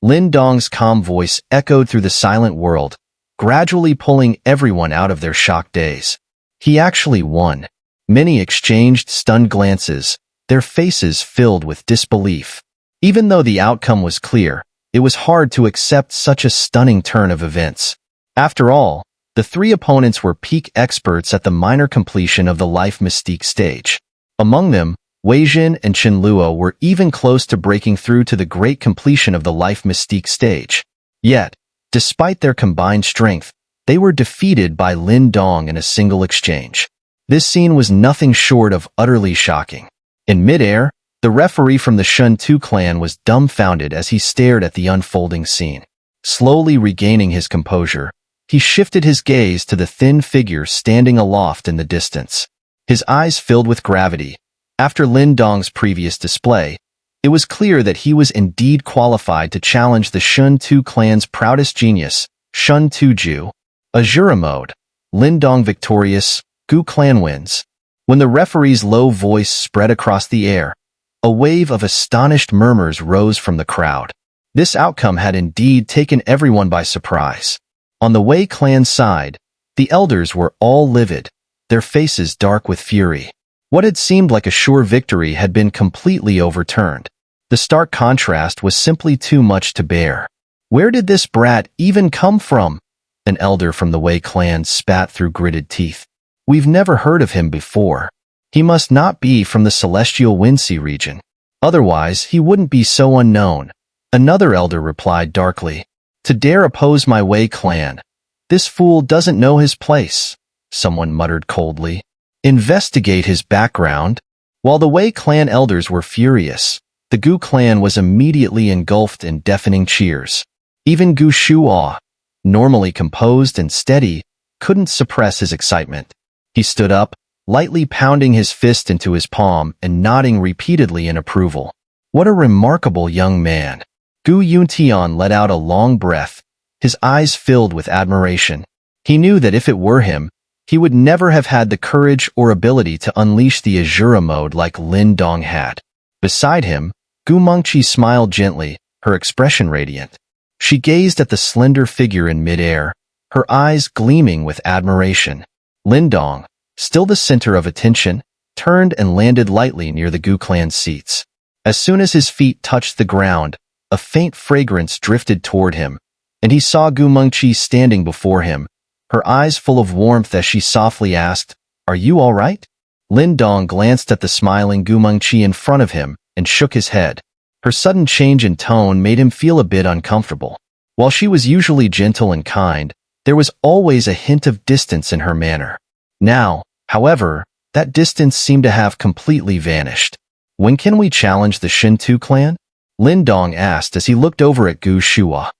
Lin Dong's calm voice echoed through the silent world, gradually pulling everyone out of their shocked daze. He actually won. Many exchanged stunned glances, their faces filled with disbelief. Even though the outcome was clear, it was hard to accept such a stunning turn of events. After all, the three opponents were peak experts at the minor completion of the Life Mystique stage. Among them, Wei Jin and Chen Luo were even close to breaking through to the great completion of the Life Mystique stage. Yet, despite their combined strength, they were defeated by Lin Dong in a single exchange. This scene was nothing short of utterly shocking. In midair, the referee from the Shen Tu clan was dumbfounded as he stared at the unfolding scene. Slowly regaining his composure, he shifted his gaze to the thin figure standing aloft in the distance. His eyes filled with gravity. After Lin Dong's previous display, it was clear that he was indeed qualified to challenge the Shen Tu clan's proudest genius, Shen Tu Jue. Azura mode. Lin Dong victorious, Gu clan wins. When the referee's low voice spread across the air, a wave of astonished murmurs rose from the crowd. This outcome had indeed taken everyone by surprise. On the Wei clan's side, the elders were all livid, their faces dark with fury. What had seemed like a sure victory had been completely overturned. The stark contrast was simply too much to bear. Where did this brat even come from? An elder from the Wei clan spat through gritted teeth. We've never heard of him before. He must not be from the celestial Windsea region. Otherwise, he wouldn't be so unknown. Another elder replied darkly. To dare oppose my Wei clan. This fool doesn't know his place, someone muttered coldly. Investigate his background. While the Wei clan elders were furious, the Gu clan was immediately engulfed in deafening cheers. Even Gu Shuo, normally composed and steady, couldn't suppress his excitement. He stood up, lightly pounding his fist into his palm and nodding repeatedly in approval. What a remarkable young man. Gu Yuntian let out a long breath, his eyes filled with admiration. He knew that if it were him, he would never have had the courage or ability to unleash the Azura mode like Lin Dong had. Beside him, Gu Mengqi smiled gently, her expression radiant. She gazed at the slender figure in midair, her eyes gleaming with admiration. Lin Dong, still the center of attention, turned and landed lightly near the Gu clan seats. As soon as his feet touched the ground, a faint fragrance drifted toward him, and he saw Gu Mengqi standing before him, her eyes full of warmth as she softly asked, "Are you all right?" Lin Dong glanced at the smiling Gu Mengqi in front of him and shook his head. Her sudden change in tone made him feel a bit uncomfortable. While she was usually gentle and kind, there was always a hint of distance in her manner. Now, however, that distance seemed to have completely vanished. When can we challenge the Shen Tu clan? Lin Dong asked as he looked over at Gu Shuo.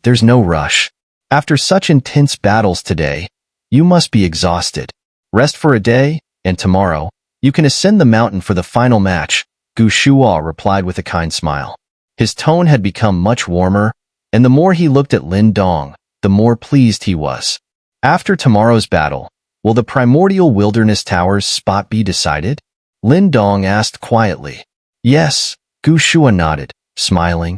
There's no rush. After such intense battles today, you must be exhausted. Rest for a day, and tomorrow, you can ascend the mountain for the final match, Gu Shuo replied with a kind smile. His tone had become much warmer, and the more he looked at Lin Dong, the more pleased he was. After tomorrow's battle, will the primordial wilderness tower's spot be decided? Lin Dong asked quietly. Yes, Gu Shuo nodded, smiling.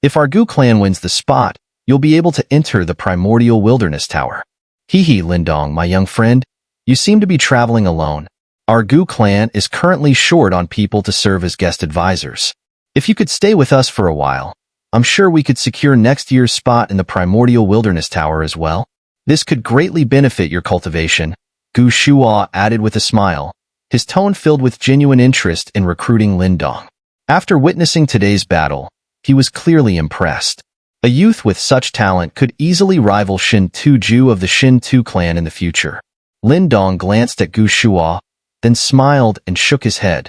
If our Gu clan wins the spot, you'll be able to enter the primordial wilderness tower. Lin Dong, my young friend, you seem to be traveling alone. Our Gu clan is currently short on people to serve as guest advisors. If you could stay with us for a while, I'm sure we could secure next year's spot in the primordial wilderness tower as well. This could greatly benefit your cultivation, Gu Shuo added with a smile, his tone filled with genuine interest in recruiting Lin Dong. After witnessing today's battle, he was clearly impressed. A youth with such talent could easily rival Shen Tu Jue of the Shen Tu clan in the future. Lin Dong glanced at Gu Shuo, then smiled and shook his head.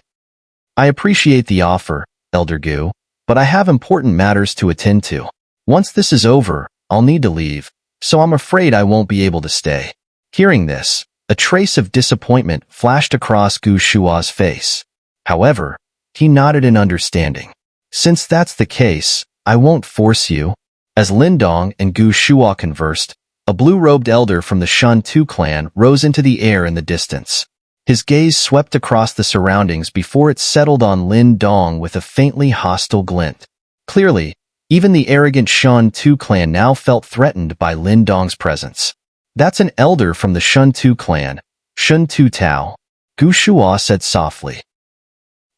I appreciate the offer, Elder Gu, but I have important matters to attend to. Once this is over, I'll need to leave, so I'm afraid I won't be able to stay. Hearing this, a trace of disappointment flashed across Gu Shuo's face. However, he nodded in understanding. Since that's the case, I won't force you. As Lin Dong and Gu Shuo conversed, a blue-robed elder from the Shen Tu clan rose into the air in the distance. His gaze swept across the surroundings before it settled on Lin Dong with a faintly hostile glint. Clearly, Even the arrogant Shen Tu clan now felt threatened by Lin Dong's presence. "That's an elder from the Shen Tu clan, Shen Tu Tao," Gu Shua said softly.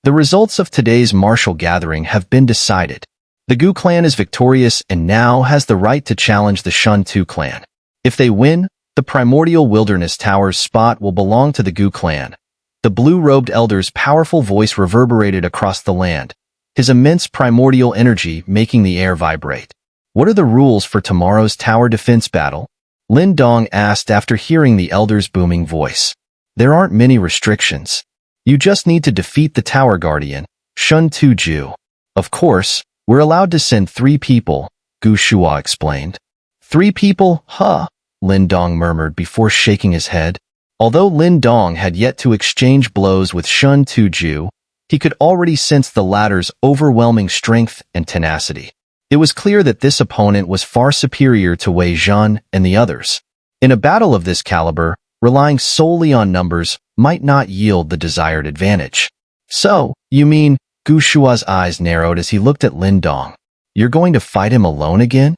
"The results of today's martial gathering have been decided. The Gu clan is victorious and now has the right to challenge the Shen Tu clan. If they win, the primordial wilderness tower's spot will belong to the Gu clan." The blue-robed elder's powerful voice reverberated across the land, his immense primordial energy making the air vibrate. "What are the rules for tomorrow's tower defense battle?" Lin Dong asked after hearing the elder's booming voice. "There aren't many restrictions. You just need to defeat the tower guardian, Shen Tu Jue. Of course, we're allowed to send 3 people, Gu Shua explained. 3 people, huh? Lin Dong murmured before shaking his head. Although Lin Dong had yet to exchange blows with Shen Tu Jue, he could already sense the latter's overwhelming strength and tenacity. It was clear that this opponent was far superior to Wei Zhan and the others. In a battle of this caliber, relying solely on numbers might not yield the desired advantage. "So, you mean," Gu Shua's eyes narrowed as he looked at Lin Dong. "You're going to fight him alone again?"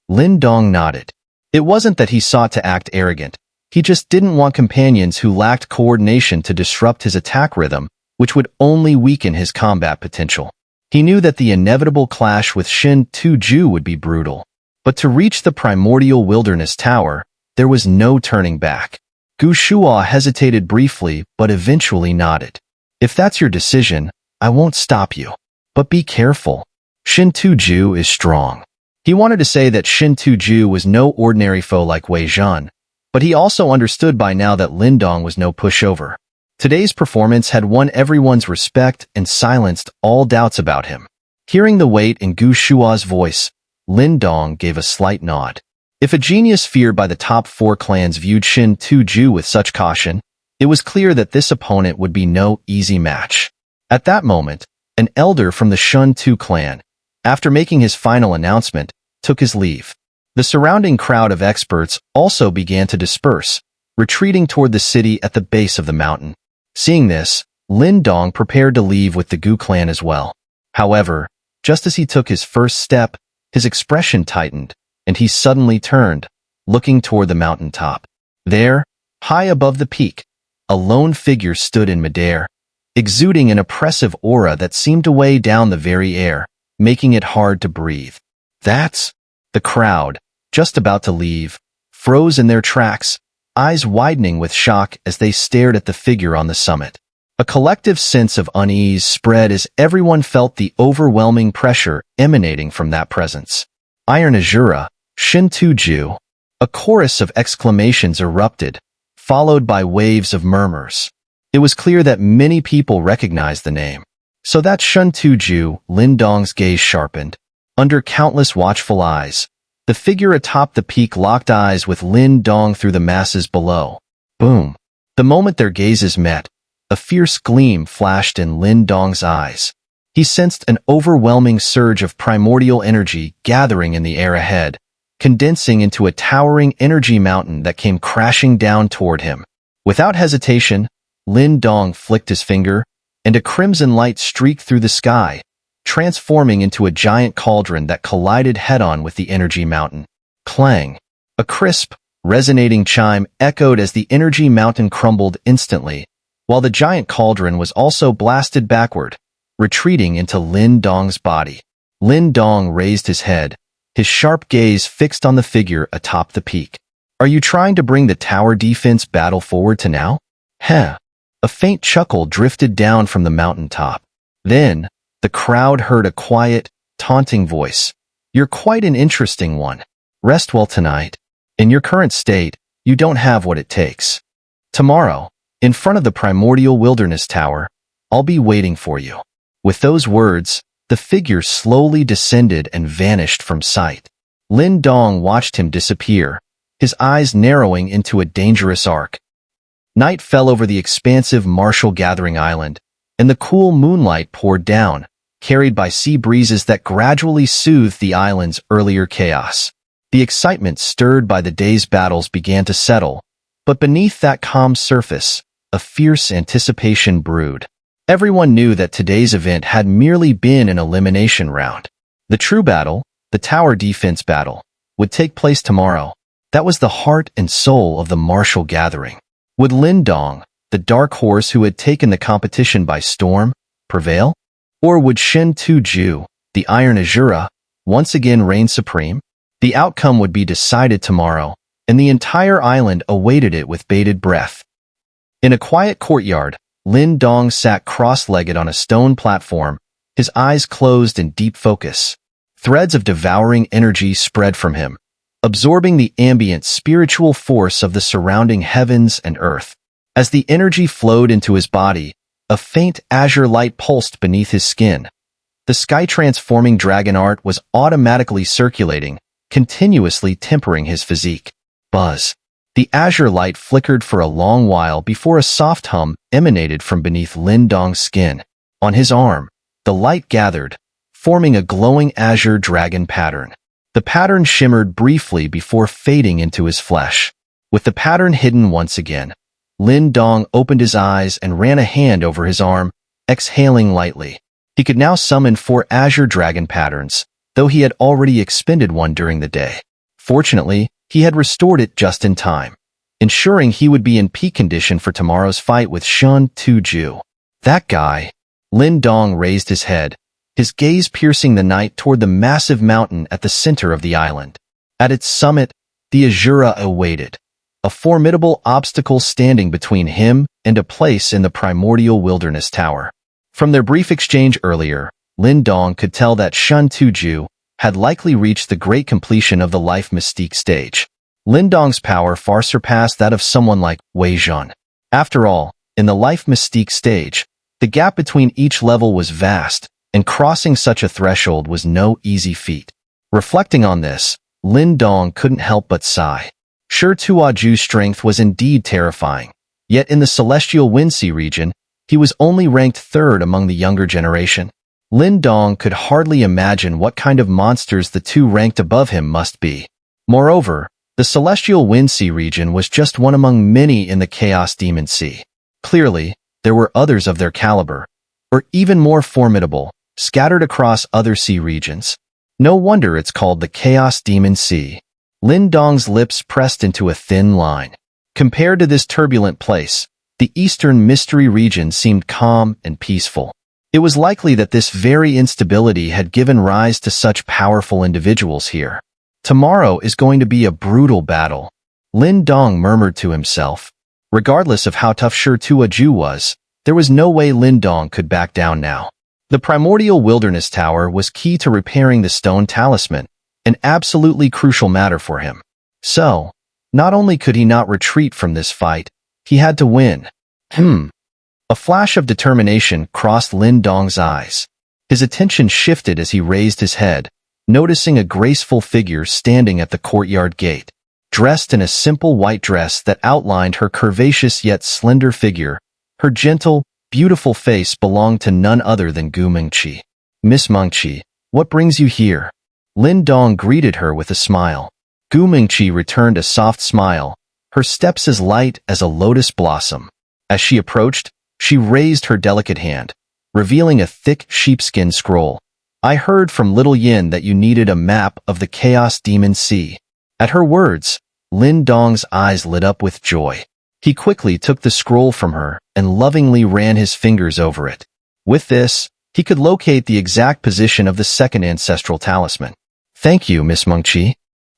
Lin Dong nodded. It wasn't that he sought to act arrogant. He just didn't want companions who lacked coordination to disrupt his attack rhythm, which would only weaken his combat potential. He knew that the inevitable clash with Shen Tu Jue would be brutal. But to reach the primordial wilderness tower, there was no turning back. Gu Shua hesitated briefly but eventually nodded. "If that's your decision, I won't stop you. But be careful. Shen Tu Jue is strong." He wanted to say that Shen Tu Jue was no ordinary foe like Wei Zhan, but he also understood by now that Lin Dong was no pushover. Today's performance had won everyone's respect and silenced all doubts about him. Hearing the weight in Gu Shua's voice, Lin Dong gave a slight nod. If a genius feared by the top 4 clans viewed Shen Tu Jue with such caution, it was clear that this opponent would be no easy match. At that moment, an elder from the Shen Tu clan, after making his final announcement, took his leave. The surrounding crowd of experts also began to disperse, retreating toward the city at the base of the mountain. Seeing this, Lin Dong prepared to leave with the Gu clan as well. However, just as he took his first step, his expression tightened, and he suddenly turned, looking toward the mountaintop. There, high above the peak, a lone figure stood in midair, exuding an oppressive aura that seemed to weigh down the very air, making it hard to breathe. "That's..." The crowd, just about to leave, froze in their tracks, eyes widening with shock as they stared at the figure on the summit. A collective sense of unease spread as everyone felt the overwhelming pressure emanating from that presence. Iron Azura, Shen Tu Jue. A chorus of exclamations erupted, followed by waves of murmurs. It was clear that many people recognized the name. "So that's Shen Tu Jue," Lin Dong's gaze sharpened. Under countless watchful eyes, the figure atop the peak locked eyes with Lin Dong through the masses below. Boom. The moment their gazes met, a fierce gleam flashed in Lin Dong's eyes. He sensed an overwhelming surge of primordial energy gathering in the air ahead, condensing into a towering energy mountain that came crashing down toward him. Without hesitation, Lin Dong flicked his finger, and a crimson light streaked through the sky, transforming into a giant cauldron that collided head-on with the energy mountain. Clang! A crisp, resonating chime echoed as the energy mountain crumbled instantly, while the giant cauldron was also blasted backward, retreating into Lin Dong's body. Lin Dong raised his head, his sharp gaze fixed on the figure atop the peak. "Are you trying to bring the tower defense battle forward to now?" Heh! A faint chuckle drifted down from the mountaintop. Then, the crowd heard a quiet, taunting voice. "You're quite an interesting one. Rest well tonight. In your current state, you don't have what it takes. Tomorrow, in front of the primordial wilderness tower, I'll be waiting for you." With those words, the figure slowly descended and vanished from sight. Lin Dong watched him disappear, his eyes narrowing into a dangerous arc. Night fell over the expansive martial gathering island, and the cool moonlight poured down, carried by sea breezes that gradually soothed the island's earlier chaos. The excitement stirred by the day's battles began to settle, but beneath that calm surface, a fierce anticipation brewed. Everyone knew that today's event had merely been an elimination round. The true battle, the tower defense battle, would take place tomorrow. That was the heart and soul of the martial gathering. Would Lin Dong, the dark horse who had taken the competition by storm, prevail? Or would Shen Tu Jue, the Iron Azura, once again reign supreme? The outcome would be decided tomorrow, and the entire island awaited it with bated breath. In a quiet courtyard, Lin Dong sat cross-legged on a stone platform, his eyes closed in deep focus. Threads of devouring energy spread from him, absorbing the ambient spiritual force of the surrounding heavens and earth. As the energy flowed into his body, a faint azure light pulsed beneath his skin. The sky-transforming dragon art was automatically circulating, continuously tempering his physique. Buzz. The azure light flickered for a long while before a soft hum emanated from beneath Lin Dong's skin. On his arm, the light gathered, forming a glowing azure dragon pattern. The pattern shimmered briefly before fading into his flesh. With the pattern hidden once again, Lin Dong opened his eyes and ran a hand over his arm, exhaling lightly. He could now summon 4 azure dragon patterns, though he had already expended one during the day. Fortunately, he had restored it just in time, ensuring he would be in peak condition for tomorrow's fight with Shen Tu Jue. That guy. Lin Dong raised his head, his gaze piercing the night toward the massive mountain at the center of the island. At its summit, the Azura awaited, a formidable obstacle standing between him and a place in the primordial wilderness tower. From their brief exchange earlier, Lin Dong could tell that Shen Tu Jue had likely reached the great completion of the life mystique stage. Lin Dong's power far surpassed that of someone like Wei Zhan. After all, in the life mystique stage, the gap between each level was vast, and crossing such a threshold was no easy feat. Reflecting on this, Lin Dong couldn't help but sigh. Shen Tu Jue's strength was indeed terrifying, yet in the Celestial Windsea region, he was only ranked 3rd among the younger generation. Lin Dong could hardly imagine what kind of monsters the two ranked above him must be. Moreover, the Celestial Windsea region was just one among many in the Chaos Demon Sea. Clearly, there were others of their caliber, or even more formidable, scattered across other sea regions. No wonder it's called the Chaos Demon Sea. Lin Dong's lips pressed into a thin line. Compared to this turbulent place, the Eastern Mystery region seemed calm and peaceful. It was likely that this very instability had given rise to such powerful individuals here. Tomorrow is going to be a brutal battle, Lin Dong murmured to himself. Regardless of how tough Shen Tu Jue was, there was no way Lin Dong could back down now. The primordial wilderness tower was key to repairing the stone talisman, an absolutely crucial matter for him. So, not only could he not retreat from this fight, he had to win. A flash of determination crossed Lin Dong's eyes. His attention shifted as he raised his head, noticing a graceful figure standing at the courtyard gate. Dressed in a simple white dress that outlined her curvaceous yet slender figure, her gentle, beautiful face belonged to none other than Gu Mengqi. Miss Mengqi, what brings you here? Lin Dong greeted her with a smile. Gu Mengqi returned a soft smile, her steps as light as a lotus blossom. As she approached, she raised her delicate hand, revealing a thick sheepskin scroll. I heard from Little Yin that you needed a map of the Chaos Demon Sea. At her words, Lin Dong's eyes lit up with joy. He quickly took the scroll from her and lovingly ran his fingers over it. With this, he could locate the exact position of the second ancestral talisman. Thank you, Miss Mengqi.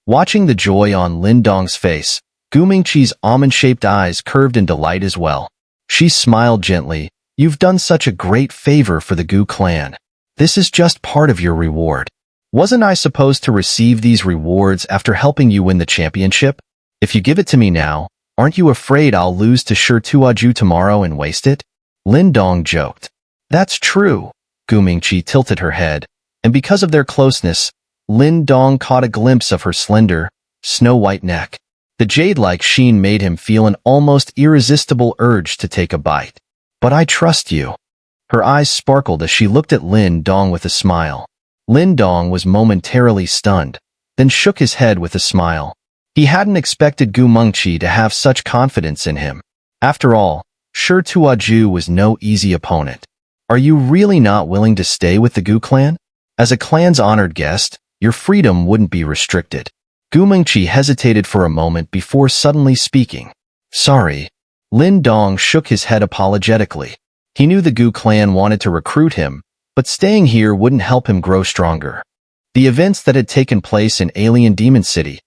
Watching the joy on Lin Dong's face, Gu Mengqi's almond-shaped eyes curved in delight as well. She smiled gently. You've done such a great favor for the Gu clan. This is just part of your reward. Wasn't I supposed to receive these rewards after helping you win the championship? If you give it to me now, aren't you afraid I'll lose to Shen Tu Jue tomorrow and waste it? Lin Dong joked. That's true. Gu Mengqi tilted her head, and because of their closeness, Lin Dong caught a glimpse of her slender, snow-white neck. The jade-like sheen made him feel an almost irresistible urge to take a bite. But I trust you. Her eyes sparkled as she looked at Lin Dong with a smile. Lin Dong was momentarily stunned, then shook his head with a smile. He hadn't expected Gu Mengqi to have such confidence in him. After all, Shen Tu Jue was no easy opponent. Are you really not willing to stay with the Gu clan? As a clan's honored guest, your freedom wouldn't be restricted. Gu Mengqi hesitated for a moment before suddenly speaking. Sorry. Lin Dong shook his head apologetically. He knew the Gu clan wanted to recruit him, but staying here wouldn't help him grow stronger. The events that had taken place in Alien Demon City,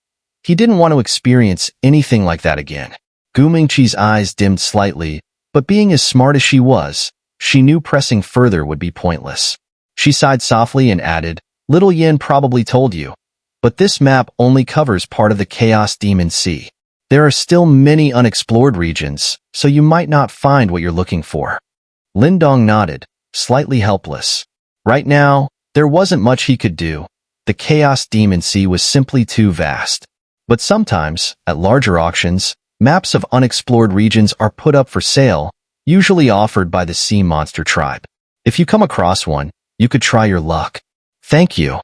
he didn't want to experience anything like that again. Gu Mengqi's eyes dimmed slightly, but being as smart as she was, she knew pressing further would be pointless. She sighed softly and added, Little Yin probably told you, but this map only covers part of the Chaos Demon Sea. There are still many unexplored regions, so you might not find what you're looking for. Lin Dong nodded, slightly helpless. Right now, there wasn't much he could do. The Chaos Demon Sea was simply too vast. But sometimes, at larger auctions, maps of unexplored regions are put up for sale, usually offered by the Sea Monster tribe. If you come across one, you could try your luck. Thank you.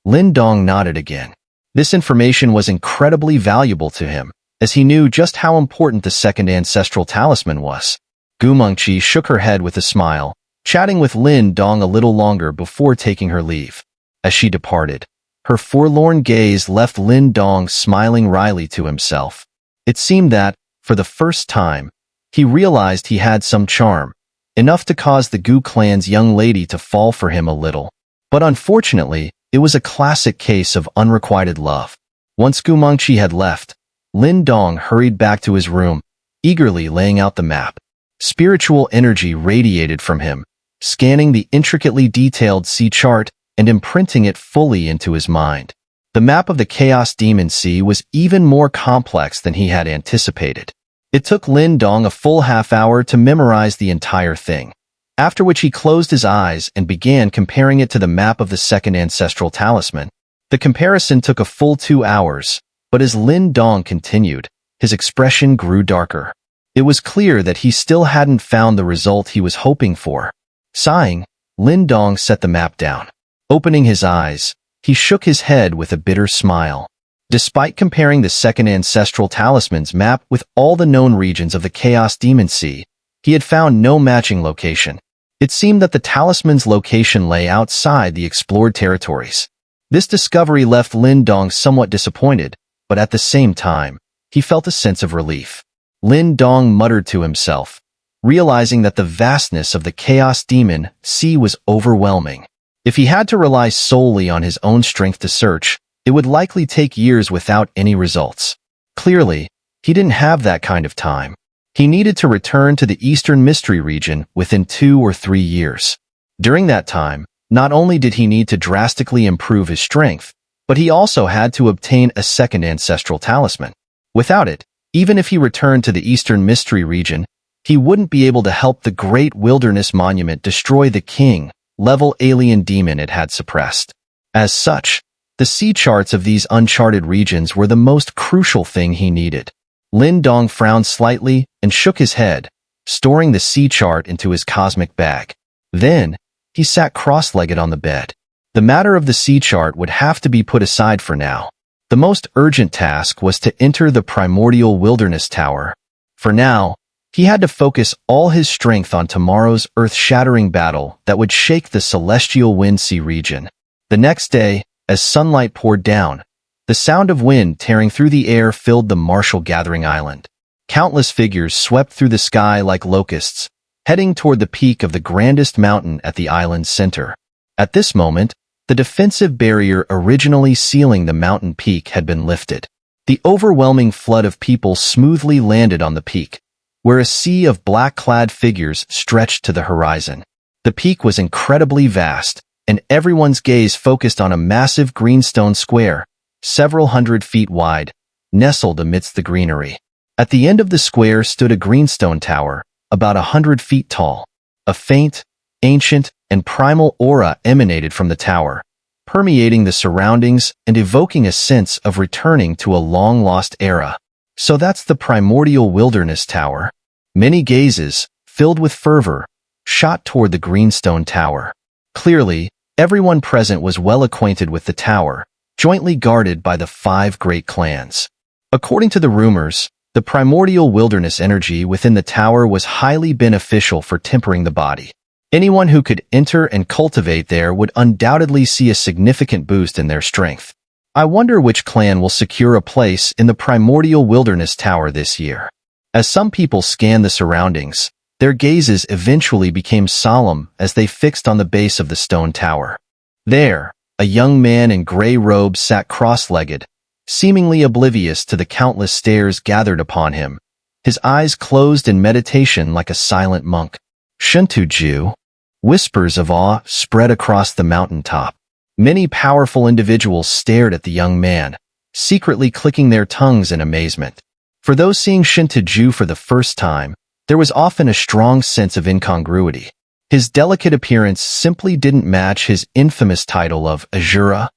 Lin Dong nodded again. This information was incredibly valuable to him, as he knew just how important the second Ancestral Talisman was. Gu Mengqi shook her head with a smile, chatting with Lin Dong a little longer before taking her leave. As she departed, her forlorn gaze left Lin Dong smiling wryly to himself. It seemed that, for the first time, he realized he had some charm, enough to cause the Gu clan's young lady to fall for him a little. But unfortunately, it was a classic case of unrequited love. Once Gu Mengqi had left, Lin Dong hurried back to his room, eagerly laying out the map. Spiritual energy radiated from him, scanning the intricately detailed sea chart and imprinting it fully into his mind. The map of the Chaos Demon Sea was even more complex than he had anticipated. It took Lin Dong a full half-hour to memorize the entire thing, after which he closed his eyes and began comparing it to the map of the second Ancestral Talisman. The comparison took a full 2 hours, but as Lin Dong continued, his expression grew darker. It was clear that he still hadn't found the result he was hoping for. Sighing, Lin Dong set the map down. Opening his eyes, he shook his head with a bitter smile. Despite comparing the second Ancestral Talisman's map with all the known regions of the Chaos Demon Sea, he had found no matching location. It seemed that the talisman's location lay outside the explored territories. This discovery left Lin Dong somewhat disappointed, but at the same time, he felt a sense of relief. Lin Dong muttered to himself, realizing that the vastness of the Chaos Demon Sea was overwhelming. If he had to rely solely on his own strength to search, it would likely take years without any results. Clearly, he didn't have that kind of time. He needed to return to the Eastern Mystery region within 2 or 3 years. During that time, not only did he need to drastically improve his strength, but he also had to obtain a second Ancestral Talisman. Without it, even if he returned to the Eastern Mystery region, he wouldn't be able to help the Great Wilderness Monument destroy the king-level alien demon it had suppressed. As such, the sea charts of these uncharted regions were the most crucial thing he needed. Lin Dong frowned slightly and shook his head, storing the sea chart into his cosmic bag. Then, he sat cross-legged on the bed. The matter of the sea chart would have to be put aside for now. The most urgent task was to enter the primordial wilderness tower. For now, he had to focus all his strength on tomorrow's earth-shattering battle that would shake the celestial wind sea region. The next day, as sunlight poured down, the sound of wind tearing through the air filled the martial gathering island. Countless figures swept through the sky like locusts, heading toward the peak of the grandest mountain at the island's center. At this moment, the defensive barrier originally sealing the mountain peak had been lifted. The overwhelming flood of people smoothly landed on the peak, where a sea of black-clad figures stretched to the horizon. The peak was incredibly vast, and everyone's gaze focused on a massive greenstone square, several hundred feet wide, nestled amidst the greenery. At the end of the square stood a greenstone tower, about 100 feet tall. A faint, ancient, and primal aura emanated from the tower, permeating the surroundings and evoking a sense of returning to a long-lost era. So that's the primordial wilderness tower. Many gazes, filled with fervor, shot toward the greenstone tower. Clearly, everyone present was well acquainted with the tower, jointly guarded by the 5 great clans. According to the rumors, the primordial wilderness energy within the tower was highly beneficial for tempering the body. Anyone who could enter and cultivate there would undoubtedly see a significant boost in their strength. I wonder which clan will secure a place in the primordial wilderness tower this year. As some people scanned the surroundings, their gazes eventually became solemn as they fixed on the base of the stone tower. There, a young man in gray robes sat cross-legged, seemingly oblivious to the countless stares gathered upon him, his eyes closed in meditation like a silent monk. Shen Tu Jue. Whispers of awe spread across the mountaintop. Many powerful individuals stared at the young man, secretly clicking their tongues in amazement. For those seeing Shen Tu Jue for the first time, there was often a strong sense of incongruity. His delicate appearance simply didn't match his infamous title of Azura.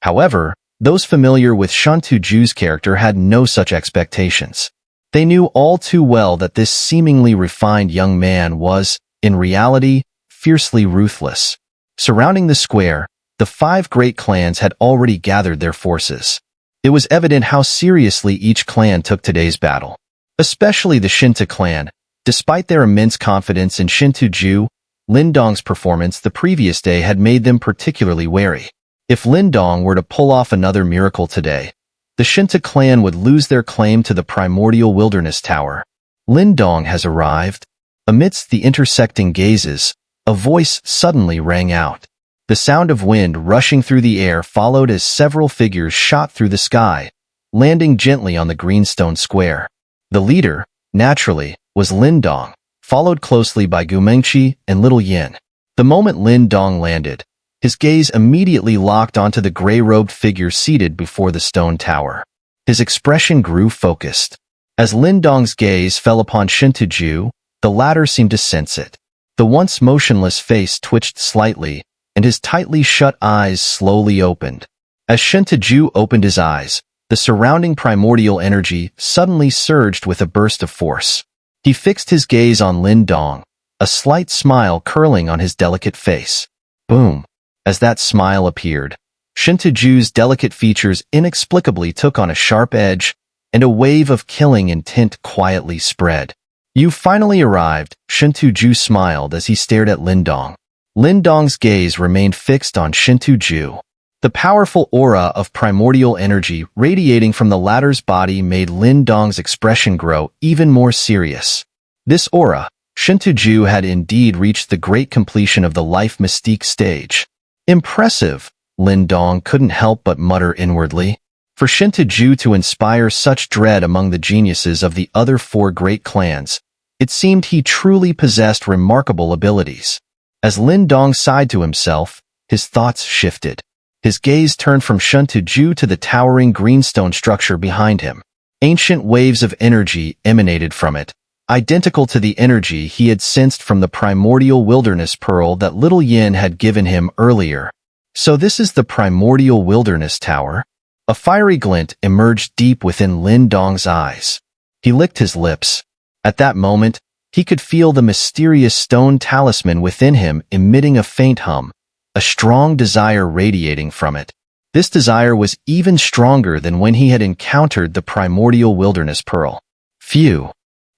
However, those familiar with Shen Tu Jue's character had no such expectations. They knew all too well that this seemingly refined young man was, in reality, fiercely ruthless. Surrounding the square, the 5 great clans had already gathered their forces. It was evident how seriously each clan took today's battle. Especially the Shen Tu clan. Despite their immense confidence in Shen Tu Jue, Lin Dong's performance the previous day had made them particularly wary. If Lin Dong were to pull off another miracle today, the Shen Tu clan would lose their claim to the primordial wilderness tower. Lin Dong has arrived. Amidst the intersecting gazes, a voice suddenly rang out. The sound of wind rushing through the air followed as several figures shot through the sky, landing gently on the greenstone square. The leader, naturally, was Lin Dong, followed closely by Gu Mengqi and Little Yin. The moment Lin Dong landed, his gaze immediately locked onto the gray-robed figure seated before the stone tower. His expression grew focused. As Lin Dong's gaze fell upon Shen Tu Jue, the latter seemed to sense it. The once motionless face twitched slightly, and his tightly shut eyes slowly opened. As Shen Tu Jue opened his eyes, the surrounding primordial energy suddenly surged with a burst of force. He fixed his gaze on Lin Dong, a slight smile curling on his delicate face. Boom! As that smile appeared, Shen Tu Jue's delicate features inexplicably took on a sharp edge, and a wave of killing intent quietly spread. You finally arrived, Shen Tu Jue smiled as he stared at Lin Dong. Lin Dong's gaze remained fixed on Shen Tu Jue. The powerful aura of primordial energy radiating from the latter's body made Lin Dong's expression grow even more serious. This aura, Shen Tu Jue had indeed reached the great completion of the life mystique stage. Impressive, Lin Dong couldn't help but mutter inwardly. For Shen Tu Jue to inspire such dread among the geniuses of the other 4 great clans, it seemed he truly possessed remarkable abilities. As Lin Dong sighed to himself, his thoughts shifted. His gaze turned from Shen Tu Jue to the towering greenstone structure behind him. Ancient waves of energy emanated from it, identical to the energy he had sensed from the primordial wilderness pearl that Little Yin had given him earlier. So this is the primordial wilderness tower? A fiery glint emerged deep within Lin Dong's eyes. He licked his lips. At that moment, he could feel the mysterious stone talisman within him emitting a faint hum, a strong desire radiating from it. This desire was even stronger than when he had encountered the primordial wilderness pearl. Phew!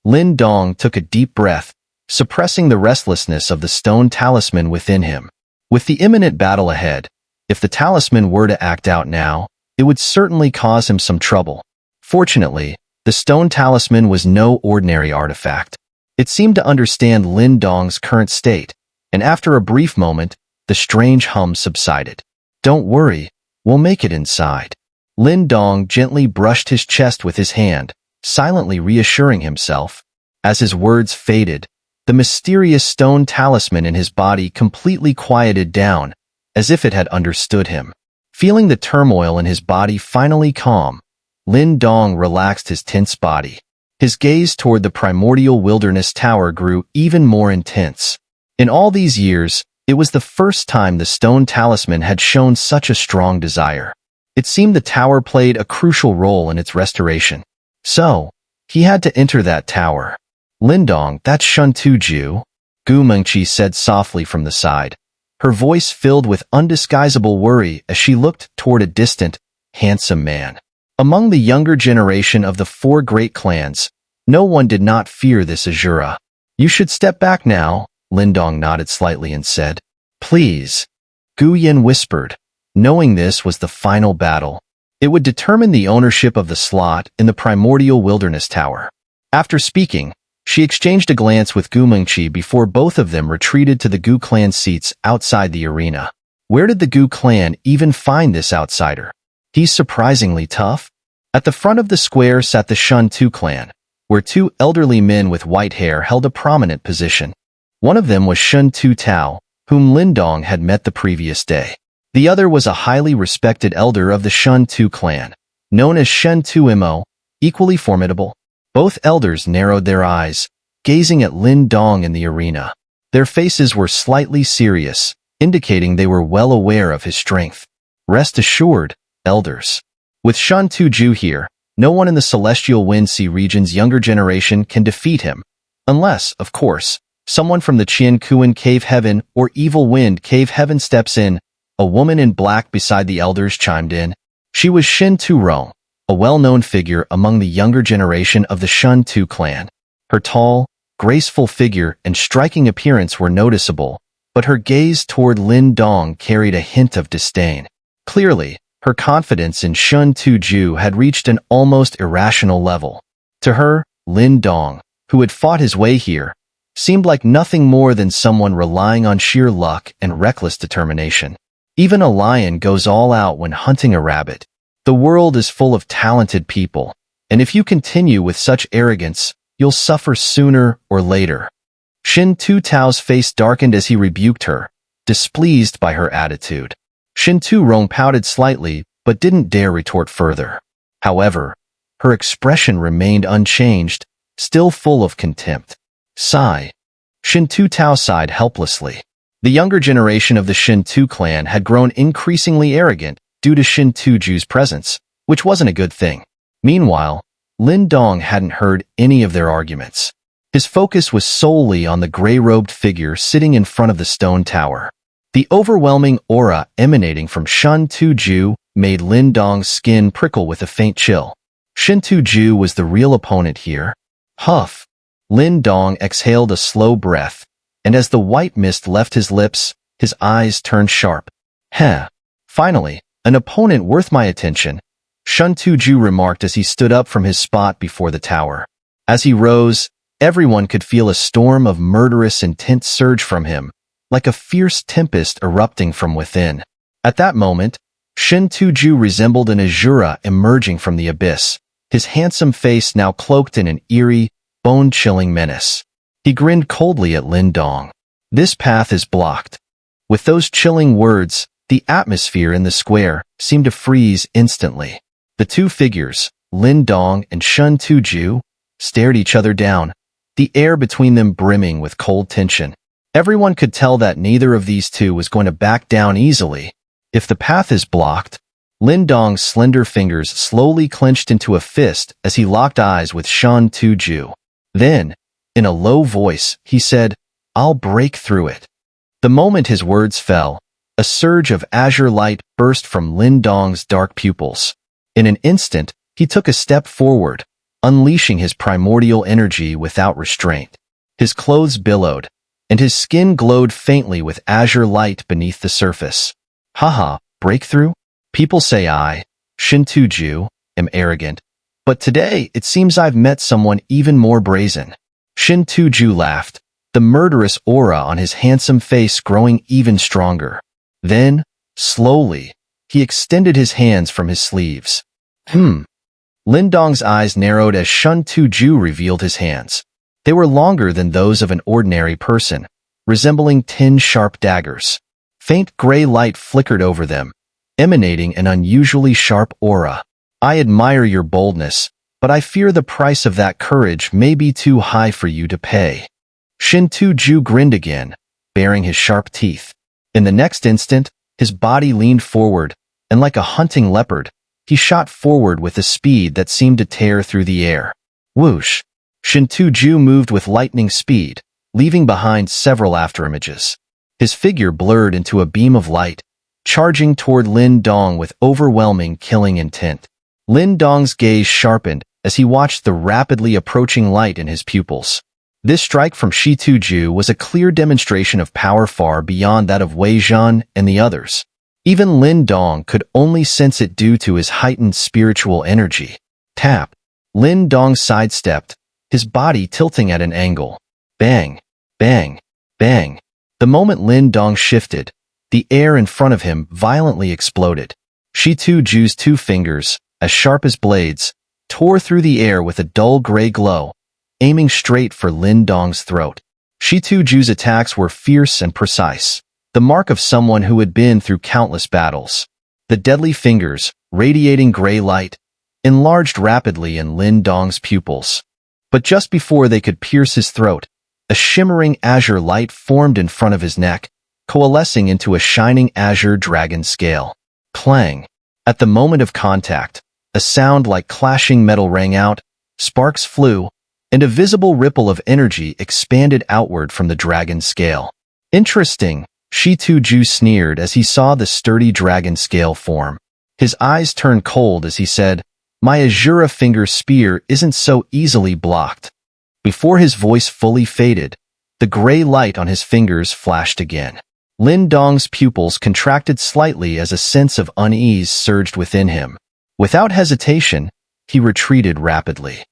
Lin Dong took a deep breath, suppressing the restlessness of the stone talisman within him. With the imminent battle ahead, if the talisman were to act out now, it would certainly cause him some trouble. Fortunately, the stone talisman was no ordinary artifact. It seemed to understand Lin Dong's current state, and after a brief moment, the strange hum subsided. Don't worry, we'll make it inside. Lin Dong gently brushed his chest with his hand, silently reassuring himself. As his words faded, the mysterious stone talisman in his body completely quieted down, as if it had understood him. Feeling the turmoil in his body finally calm, Lin Dong relaxed his tense body. His gaze toward the primordial wilderness tower grew even more intense. In all these years, it was the first time the stone talisman had shown such a strong desire. It seemed the tower played a crucial role in its restoration. So, he had to enter that tower. Lin Dong, that's Shen Tu Jue, Gu Mengqi said softly from the side, her voice filled with undisguisable worry as she looked toward a distant, handsome man. Among the younger generation of the 4 great clans, no one did not fear this Azura. You should step back now, Lin Dong nodded slightly and said, "Please." Gu Yin whispered, knowing this was the final battle. It would determine the ownership of the slot in the primordial wilderness tower. After speaking, she exchanged a glance with Gu Mengqi before both of them retreated to the Gu clan seats outside the arena. Where did the Gu clan even find this outsider? He's surprisingly tough. At the front of the square sat the Shen Tu clan, where two elderly men with white hair held a prominent position. One of them was Shen Tu Tao, whom Lin Dong had met the previous day. The other was a highly respected elder of the Shen Tu clan, known as Shen Tu Mo, equally formidable. Both elders narrowed their eyes, gazing at Lin Dong in the arena. Their faces were slightly serious, indicating they were well aware of his strength. Rest assured, elders. With Shen Tu Jue here, no one in the Celestial Wind Sea region's younger generation can defeat him, unless, of course, someone from the Qian Kuan Cave Heaven or Evil Wind Cave Heaven steps in. A woman in black beside the elders chimed in. She was Shen Tu Rong, a well-known figure among the younger generation of the Shen Tu clan. Her tall, graceful figure and striking appearance were noticeable, but her gaze toward Lin Dong carried a hint of disdain. Clearly, her confidence in Shen Tu Jue had reached an almost irrational level. To her, Lin Dong, who had fought his way here, seemed like nothing more than someone relying on sheer luck and reckless determination. Even a lion goes all out when hunting a rabbit. The world is full of talented people, and if you continue with such arrogance, you'll suffer sooner or later. Shen Tu Tao's face darkened as he rebuked her, displeased by her attitude. Shen Tu Rong pouted slightly, but didn't dare retort further. However, her expression remained unchanged, still full of contempt. Sigh. Shen Tu Tao sighed helplessly. The younger generation of the Shen Tu clan had grown increasingly arrogant due to Shen Tu Jue's presence, which wasn't a good thing. Meanwhile, Lin Dong hadn't heard any of their arguments. His focus was solely on the gray-robed figure sitting in front of the stone tower. The overwhelming aura emanating from Shen Tu Jue made Lin Dong's skin prickle with a faint chill. Shen Tu Jue was the real opponent here. Huff. Lin Dong exhaled a slow breath, and as the white mist left his lips, his eyes turned sharp. Heh. Finally, an opponent worth my attention, Shen Tu Jue remarked as he stood up from his spot before the tower. As he rose, everyone could feel a storm of murderous intent surge from him, like a fierce tempest erupting from within. At that moment, Shen Tu Jue resembled an Azura emerging from the abyss, his handsome face now cloaked in an eerie, bone-chilling menace. He grinned coldly at Lin Dong. This path is blocked. With those chilling words, the atmosphere in the square seemed to freeze instantly. The two figures, Lin Dong and Shen Tu Jue, stared each other down, the air between them brimming with cold tension. Everyone could tell that neither of these two was going to back down easily. If the path is blocked, Lin Dong's slender fingers slowly clenched into a fist as he locked eyes with Shen Tu Jue. Then, in a low voice, he said, "I'll break through it." The moment his words fell, a surge of azure light burst from Lin Dong's dark pupils. In an instant, he took a step forward, unleashing his primordial energy without restraint. His clothes billowed, and his skin glowed faintly with azure light beneath the surface. Haha, breakthrough? People say I, Shen Tu Jue, am arrogant, but today it seems I've met someone even more brazen. Shen Tu Jue laughed, the murderous aura on his handsome face growing even stronger. Then, slowly, he extended his hands from his sleeves. Lin Dong's eyes narrowed as Shen Tu Jue revealed his hands. They were longer than those of an ordinary person, resembling 10 sharp daggers. Faint gray light flickered over them, emanating an unusually sharp aura. I admire your boldness, but I fear the price of that courage may be too high for you to pay. Shen Tu Jue grinned again, baring his sharp teeth. In the next instant, his body leaned forward, and like a hunting leopard, he shot forward with a speed that seemed to tear through the air. Whoosh! Shen Tu Jue moved with lightning speed, leaving behind several afterimages. His figure blurred into a beam of light, charging toward Lin Dong with overwhelming killing intent. Lin Dong's gaze sharpened as he watched the rapidly approaching light in his pupils. This strike from Shen Tu Jue was a clear demonstration of power far beyond that of Wei Zhan and the others. Even Lin Dong could only sense it due to his heightened spiritual energy. Tap. Lin Dong sidestepped, his body tilting at an angle. Bang, bang, bang. The moment Lin Dong shifted, the air in front of him violently exploded. Shen Tu Jue's two fingers, as sharp as blades, tore through the air with a dull gray glow, aiming straight for Lin Dong's throat. Shen Tu Jue's attacks were fierce and precise, the mark of someone who had been through countless battles. The deadly fingers, radiating gray light, enlarged rapidly in Lin Dong's pupils. But just before they could pierce his throat, a shimmering azure light formed in front of his neck, coalescing into a shining azure dragon scale. Clang! At the moment of contact, a sound like clashing metal rang out, sparks flew, and a visible ripple of energy expanded outward from the dragon scale. Interesting, Shen Tu Jue sneered as he saw the sturdy dragon scale form. His eyes turned cold as he said, "My Azura finger spear isn't so easily blocked." Before his voice fully faded, the gray light on his fingers flashed again. Lin Dong's pupils contracted slightly as a sense of unease surged within him. Without hesitation, he retreated rapidly.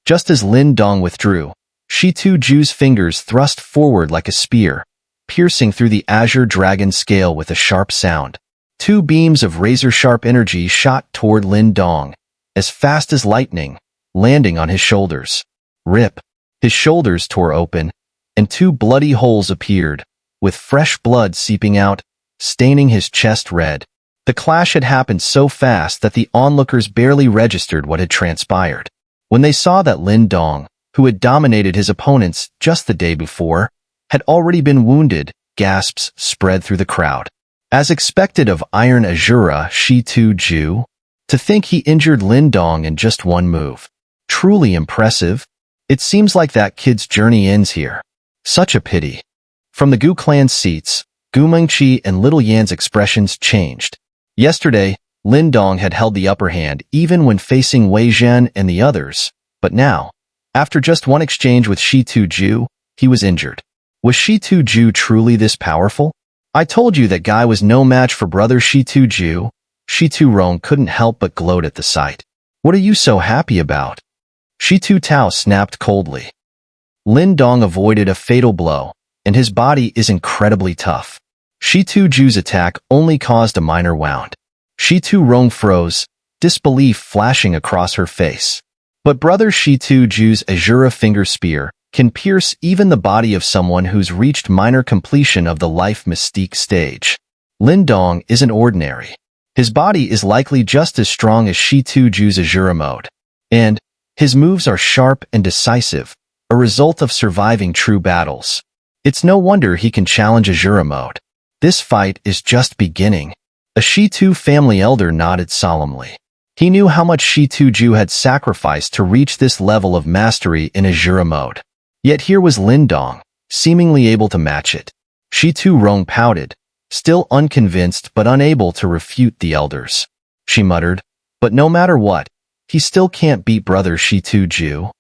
Just as Lin Dong withdrew, Shen Tu Jue's fingers thrust forward like a spear, piercing through the azure dragon scale with a sharp sound. Two beams of razor-sharp energy shot toward Lin Dong, as fast as lightning, landing on his shoulders. Rip! His shoulders tore open, and two bloody holes appeared, with fresh blood seeping out, staining his chest red. The clash had happened so fast that the onlookers barely registered what had transpired. When they saw that Lin Dong, who had dominated his opponents just the day before, had already been wounded, gasps spread through the crowd. As expected of Iron Azura Shen Tu Jue, to think he injured Lin Dong in just one move. Truly impressive. It seems like that kid's journey ends here. Such a pity. From the Gu clan's seats, Gu Mengqi and Little Yan's expressions changed. Yesterday, Lin Dong had held the upper hand even when facing Wei Zhan and the others, but now, after just one exchange with Shen Tu Jue, he was injured. Was Shen Tu Jue truly this powerful? "I told you that guy was no match for brother Shen Tu Jue." Shen Tu Rong couldn't help but gloat at the sight. "What are you so happy about?" Shen Tu Tao snapped coldly. Lin Dong avoided a fatal blow, and his body is incredibly tough. Shen Tu Jue's attack only caused a minor wound. Shen Tu Rong froze, disbelief flashing across her face. But brother Shen Tu Jue's Azura finger spear can pierce even the body of someone who's reached minor completion of the life mystique stage. Lin Dong isn't ordinary. His body is likely just as strong as Shen Tu Jue's Azura mode. And his moves are sharp and decisive, a result of surviving true battles. It's no wonder he can challenge Azura mode. This fight is just beginning. A Shen Tu family elder nodded solemnly. He knew how much Shen Tu Jue had sacrificed to reach this level of mastery in Azura mode. Yet here was Lin Dong, seemingly able to match it. Shen Tu Rong pouted, still unconvinced but unable to refute the elders. She muttered, "But no matter what, he still can't beat brother Shen Tu Jue."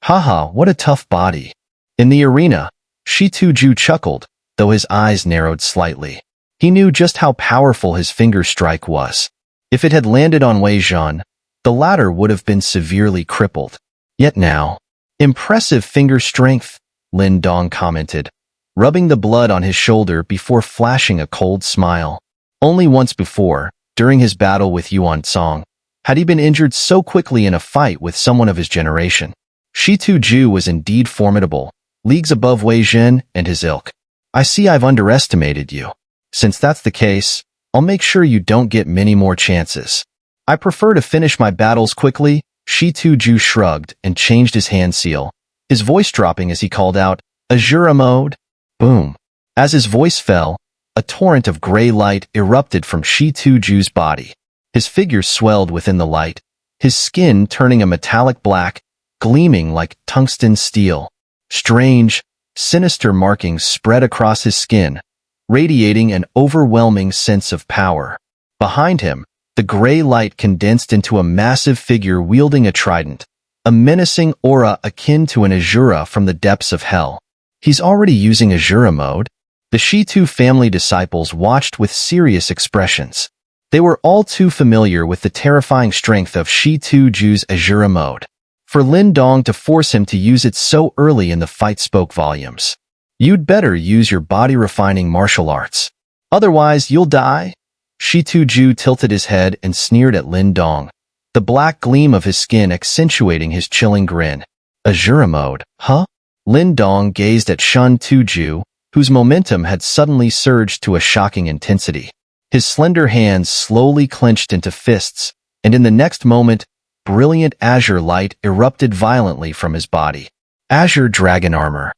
Haha, what a tough body. In the arena, Shen Tu Jue chuckled, though his eyes narrowed slightly. He knew just how powerful his finger strike was. If it had landed on Wei Zhan, the latter would have been severely crippled. Yet now, impressive finger strength, Lin Dong commented, rubbing the blood on his shoulder before flashing a cold smile. Only once before, during his battle with Yuan Song, had he been injured so quickly in a fight with someone of his generation. Shen Tu Jue was indeed formidable, leagues above Wei Zhan and his ilk. "I see I've underestimated you. Since that's the case, I'll make sure you don't get many more chances. I prefer to finish my battles quickly." Shen Tu Jue shrugged and changed his hand seal, his voice dropping as he called out, "Azura mode!" Boom. As his voice fell, a torrent of gray light erupted from Shen Tu Jue's body. His figure swelled within the light, his skin turning a metallic black, gleaming like tungsten steel. Strange, sinister markings spread across his skin, radiating an overwhelming sense of power. Behind him, the gray light condensed into a massive figure wielding a trident, a menacing aura akin to an Azura from the depths of hell. He's already using Azura mode? The Shen Tu family disciples watched with serious expressions. They were all too familiar with the terrifying strength of Shen Tu Jue's Azura mode. For Lin Dong to force him to use it so early in the fight spoke volumes. You'd better use your body-refining martial arts. Otherwise, you'll die. Shen Tu Jue tilted his head and sneered at Lin Dong, the black gleam of his skin accentuating his chilling grin. Azura mode, huh? Lin Dong gazed at Shen Tu Jue, whose momentum had suddenly surged to a shocking intensity. His slender hands slowly clenched into fists, and in the next moment, brilliant azure light erupted violently from his body. Azure dragon armor.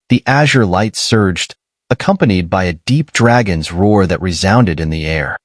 The azure light surged, accompanied by a deep dragon's roar that resounded in the air.